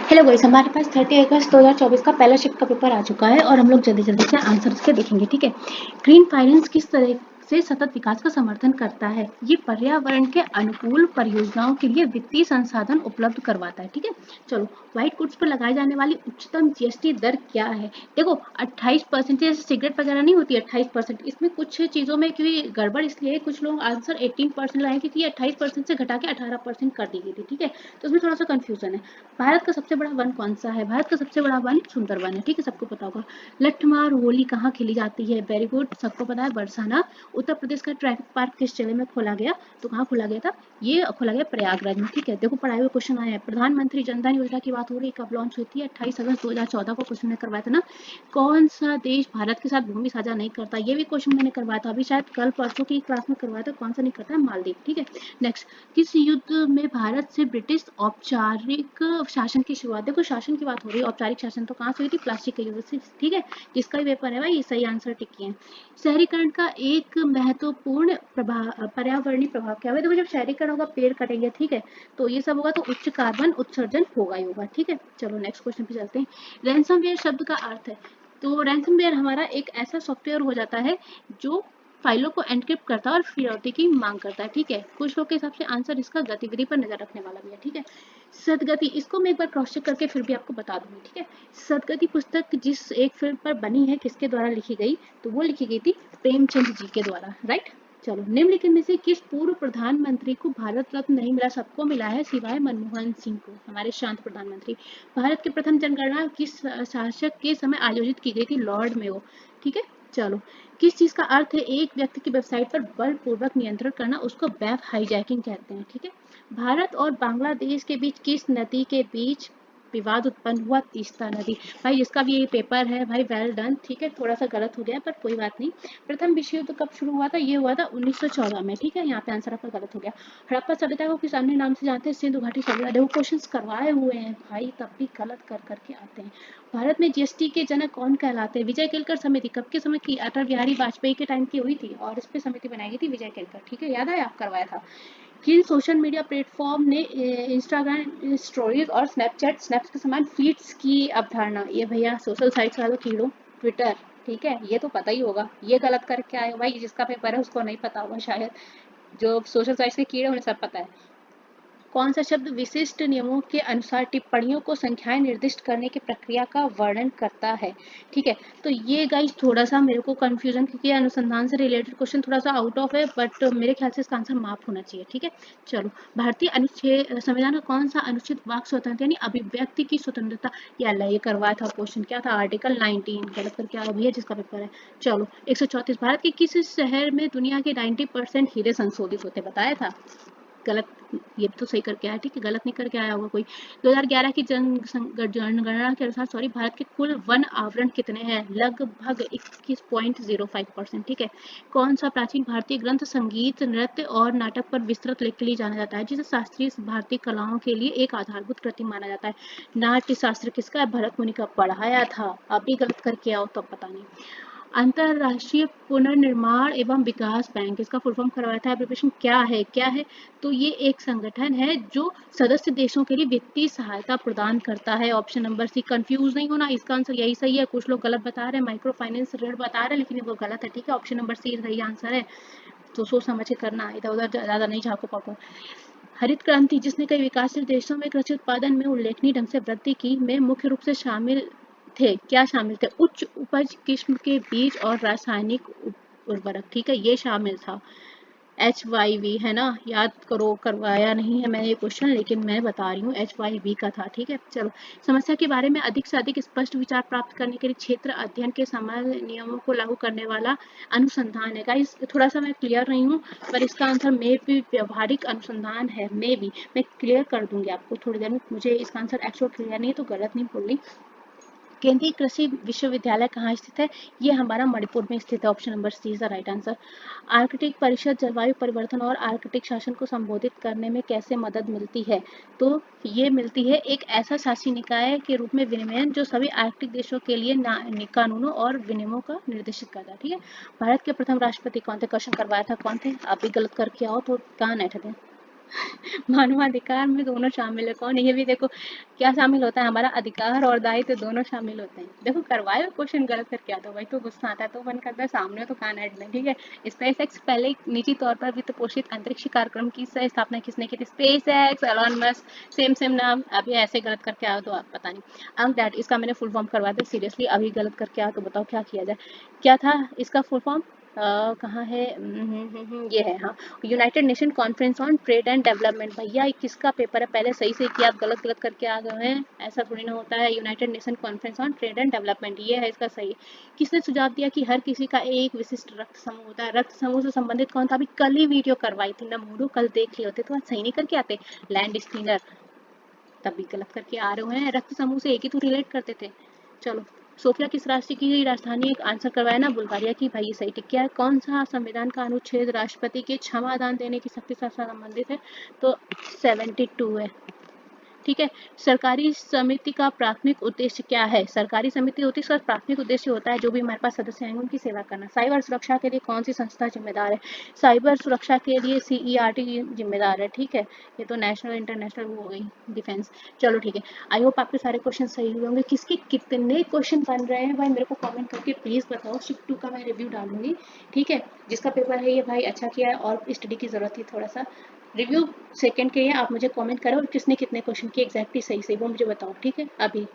Hello guys, हमारे पास 30 अगस्त 2024 का पहला शिफ्ट का पेपर आ चुका है और हम लोग जल्दी जल्दी से आंसर इसके देखेंगे। ठीक है। ग्रीन फाइनेंस किस तरह से सतत विकास का समर्थन करता है? ये पर्यावरण के अनुकूल परियोजनाओं के लिए वित्तीय संसाधन उपलब्ध करवाता है। ठीक है। चलो, व्हाइट गुड्स पर लगाई जाने वाली उच्चतम जीएसटी दर क्या है? देखो 28%, जैसे सिगरेट वगैरह नहीं होती 28%, इसमें कुछ चीजों में क्योंकि गड़बड़ इसलिए है, कुछ लोग आंसर 18% लाए क्योंकि 28% से घटा के 18% कर दी गई थी। ठीक है। तो उसमें थोड़ा सा कंफ्यूजन है। भारत का सबसे बड़ा वन कौन सा है? भारत का सबसे बड़ा वन सुंदरवन है। ठीक है, सबको पता होगा। लठमार होली कहाँ खेली जाती है? वेरी गुड, सबको पता है, बरसाना। उत्तर प्रदेश का ट्रैफिक पार्क किस जिले में खोला गया? तो कहाँ खोला गया था? ये खोला गया प्रयागराज में। ठीक है, देखो पढ़ाई हुए क्वेश्चन आए हैं। प्रधानमंत्री जनधन योजना की बात हो रही है, कब लॉन्च हुई थी? 28 अगस्त 2014 को क्वेश्चन में करवाया था ना। कौन सा देश भारत के साथ भूमि साझा नहीं करता? ये भी क्वेश्चन मैंने करवाया था, अभी शायद कल परसों की क्लास में करवाया था। कौन सा नहीं करता है? मालदीव। ठीक है। नेक्स्ट, किस युद्ध में भारत से ब्रिटिश औपचारिक शासन की शुरुआत? देखो शासन की बात हो रही है, औपचारिक शासन तो कहाँ से हुई थी? प्लास्टिक के युद्ध से। ठीक है, जिसका भी पेपर है भाई सही आंसर टिक है। शहरीकरण का एक महत्वपूर्ण पर्यावरणीय प्रभाव क्या है? देखो जब शहरीकरण होगा, पेड़ कटेंगे, ठीक है, तो ये सब होगा तो उच्च कार्बन उत्सर्जन होगा ही होगा। ठीक है, चलो नेक्स्ट क्वेश्चन पे चलते हैं। रैंसमवेयर शब्द का अर्थ है? तो रैंसमवेयर हमारा एक ऐसा सॉफ्टवेयर हो जाता है जो फाइलों को एनक्रिप्ट करता है और फिरौती की मांग करता है। ठीक है, कुछ लोग के हिसाब से आंसर इसका गतिविधि पर नजर रखने वाला भी है। ठीक है। सदगति, इसको मैं एक बार क्रॉस चेक करके फिर भी आपको बता दूंगी। ठीक है। सदगति पुस्तक जिस एक फिल्म पर बनी है, किसके द्वारा लिखी गई? तो वो लिखी गई थी प्रेमचंद जी के द्वारा। राइट। चलो, निम्नलिखित में से किस पूर्व प्रधानमंत्री को भारत रत्न नहीं मिला? सबको मिला है सिवाय मनमोहन सिंह को, हमारे शांत प्रधानमंत्री। भारत की प्रथम जनगणना किस शासक के समय आयोजित की गई थी? Lord Mayo. ठीक है। चलो, किस चीज का अर्थ है एक व्यक्ति की वेबसाइट पर बलपूर्वक नियंत्रण करना? उसको वेब हाईजैकिंग कहते हैं। ठीक है। भारत और बांग्लादेश के बीच किस नदी के बीच विवाद उत्पन्न हुआ? तीस्ता नदी। भाई जिसका भी ये पेपर है भाई, वेल डन। ठीक है, थोड़ा सा गलत हो गया पर कोई बात नहीं। प्रथम विश्व युद्ध कब शुरू हुआ था? ये हुआ था 1914 में। ठीक है, यहाँ पे आंसर आपका गलत हो गया। हड़प्पा सभ्यता को किस अन्य नाम से जानते हैं? सिंधु घाटी सभ्यता। देखो क्वेश्चंस करवाए हुए हैं भाई, तब भी गलत कर करके आते हैं। भारत में जीएसटी के जनक कौन कहलाते हैं? विजय केलकर समिति कब के समय की? अटल बिहारी वाजपेयी के टाइम की हुई थी और इस पे समिति बनाई गई थी विजय केलकर। ठीक है, याद है, आप करवाया था। किन सोशल मीडिया प्लेटफॉर्म ने इंस्टाग्राम स्टोरीज और स्नैपचैट स्नैप्स के समान फीड्स की अवधारणा? ये भैया सोशल साइट्स वालों कीड़ो, ट्विटर। ठीक है, ये तो पता ही होगा। ये गलत करके आए हो भाई, जिसका पेपर है उसको नहीं पता होगा शायद। जो सोशल साइट्स के कीड़े उन्हें सब पता है। कौन सा शब्द विशिष्ट नियमों के अनुसार टिप्पणियों को संख्याएं निर्दिष्ट करने की प्रक्रिया का वर्णन करता है? ठीक है, तो ये गाइस थोड़ा सा मेरे को कंफ्यूजन, क्योंकि अनुसंधान से रिलेटेड क्वेश्चन थोड़ा सा आउट ऑफ है, बट मेरे ख्याल से इसका आंसर माफ होना चाहिए। ठीक है। चलो, भारतीय अनुच्छेद संविधान का कौन सा अनुच्छेद वाक स्वतंत्रता यानी अभिव्यक्ति की स्वतंत्रता या ये करवाया था क्वेश्चन? क्या था? आर्टिकल 19। गलत करके आया भैया जिसका पेपर है। चलो, 134, भारत के किस शहर में दुनिया के 90% हीरे संशोधित होते? बताया था। गलत। ये तो सही करके आया। ठीक है, गलत नहीं करके आया होगा कोई। 2011 की जनगणना के अनुसार भारत के कुल वन आवरण कितने हैं? लगभग 21.05%। ठीक है। कौन सा प्राचीन भारतीय ग्रंथ संगीत, नृत्य और नाटक पर विस्तृत लेख के लिए जाना जाता है, जिसे शास्त्रीय भारतीय कलाओं के लिए एक आधारभूत कृति माना जाता है? नाट्य शास्त्र किसका है? भरत मुनि का। पढ़ाया था, अभी गलत करके आओ तो पता नहीं। अंतरराष्ट्रीय पुनर्निर्माण एवं विकास बैंक, इसका फुल फॉर्म करवाया था। एब्रिविएशन क्या है? क्या है? तो ये एक संगठन है जो सदस्य देशों के लिए वित्तीय सहायता प्रदान करता है। ऑप्शन नंबर सी। कंफ्यूज नहीं होना, इसका आंसर यही सही है। कुछ लोग गलत बता रहे हैं, माइक्रो फाइनेंस ऋण बता रहे हैं, लेकिन वो गलत है। ठीक है, ऑप्शन नंबर सी सही आंसर है। तो सोच समझ के करना, इधर उधर ज्यादा नहीं झाँको पाको। हरित क्रांति जिसने कई विकासशील देशों में कृषि उत्पादन में उल्लेखनीय ढंग से वृद्धि की, में मुख्य रूप से शामिल थे, क्या शामिल थे? उच्च उपज किस्म के बीज और रासायनिक उर्वरक। ठीक है, ये शामिल था। HYV है ना, याद करो, करवाया नहीं है मैंने ये क्वेश्चन, लेकिन मैं बता रही हूँ HYV का था। ठीक है। चलो, समस्या के बारे में अधिक से अधिक स्पष्ट विचार प्राप्त करने के लिए क्षेत्र अध्ययन के समान नियमों को लागू करने वाला अनुसंधान है। गाइस थोड़ा सा मैं क्लियर नहीं हूँ, पर इसका आंसर मे भी व्यवहारिक अनुसंधान है। मे भी मैं क्लियर कर दूंगी आपको थोड़ी देर में। मुझे इसका आंसर एक्चुअल क्लियर नहीं है तो गलत नहीं बोल रही। केंद्रीय कृषि विश्वविद्यालय कहाँ स्थित है? ये हमारा मणिपुर में स्थित है। Option number C is the right answer. Arctic परिषद जलवायु परिवर्तन और आर्कटिक शासन को संबोधित करने में कैसे मदद मिलती है? तो ये मिलती है एक ऐसा शासी निकाय के रूप में विनियमन जो सभी आर्कटिक देशों के लिए कानूनों और विनियमों का निर्देशित करता है। ठीक है। भारत के प्रथम राष्ट्रपति कौन थे? क्वेश्चन करवाया था, कौन थे? आप भी गलत करके आओ तो कहाँ बैठे थे। मानवाधिकार में दोनों शामिल है। कौन है? ये भी देखो क्या शामिल होता है, हमारा अधिकार और दायित्व दोनों शामिल होते हैं। देखो करवाए क्वेश्चन गलत करके आता है भाई, तो गुस्सा आता है, तो मन करता है सामने तो कान ऐड लें। ठीक है, स्पेस एक्स पहले निजी तौर पर वित्त पोषित अंतरिक्ष कार्यक्रम की स्थापना किसने की थी? Space x, Elon Musk, same same नाम। अभी ऐसे गलत करके आओ तो आप पता नहीं। अंक दैट, इसका मैंने फुल फॉर्म करवा दिया सीरियसली, अभी गलत करके आओ तो बताओ क्या किया जाए। क्या था इसका फुल फॉर्म? कहाँ है? ये है, हाँ, United nation conference on trade and development. भैया ये किसका पेपर है? पहले सही से किया, आप गलत गलत करके आ गए हैं, ऐसा थोड़ी ना होता है। United nation conference on trade and development, ये है इसका सही। किसने सुझाव दिया कि हर किसी का एक विशिष्ट रक्त समूह होता है? रक्त समूह से संबंधित कौन था? अभी कल ही वीडियो करवाई थी ना मूडू, कल देख लिए होते तो आज सही नहीं करके आते। लैंड स्टीनर, तब भी गलत करके आ रहे हैं, रक्त समूह से एक ही तो रिलेट करते थे। चलो, सोफिया किस राष्ट्र की राजधानी? एक आंसर करवाया ना, बुल्गारिया की। भाई सही टिक किया है। कौन सा संविधान का अनुच्छेद राष्ट्रपति के क्षमा दान देने की शक्ति से संबंधित है? तो 72 है। ठीक है, सरकारी समिति का प्राथमिक उद्देश्य क्या है? सरकारी समिति होती है, इसका प्राथमिक उद्देश्य होता है जो भी हमारे पास सदस्य हैं उनकी सेवा करना। साइबर सुरक्षा के लिए कौन सी संस्था जिम्मेदार है? साइबर सुरक्षा के लिए CERT जिम्मेदार है। ठीक है, ये तो नेशनल इंटरनेशनल वो हो गई, डिफेंस। चलो ठीक है, आई होप आपके सारे क्वेश्चन सही हुए होंगे। किसके कितने क्वेश्चन बन रहे हैं भाई मेरे को कमेंट करके प्लीज बताओ, शिफ्ट 2 का मैं रिव्यू डालूंगी। ठीक है, जिसका पेपर है ये भाई अच्छा किया है और स्टडी की जरूरत थी थोड़ा सा। रिव्यू सेकंड के लिए आप मुझे कमेंट करो और किसने कितने क्वेश्चन किए एग्जैक्टली सही सही वो मुझे बताओ। ठीक है, अभी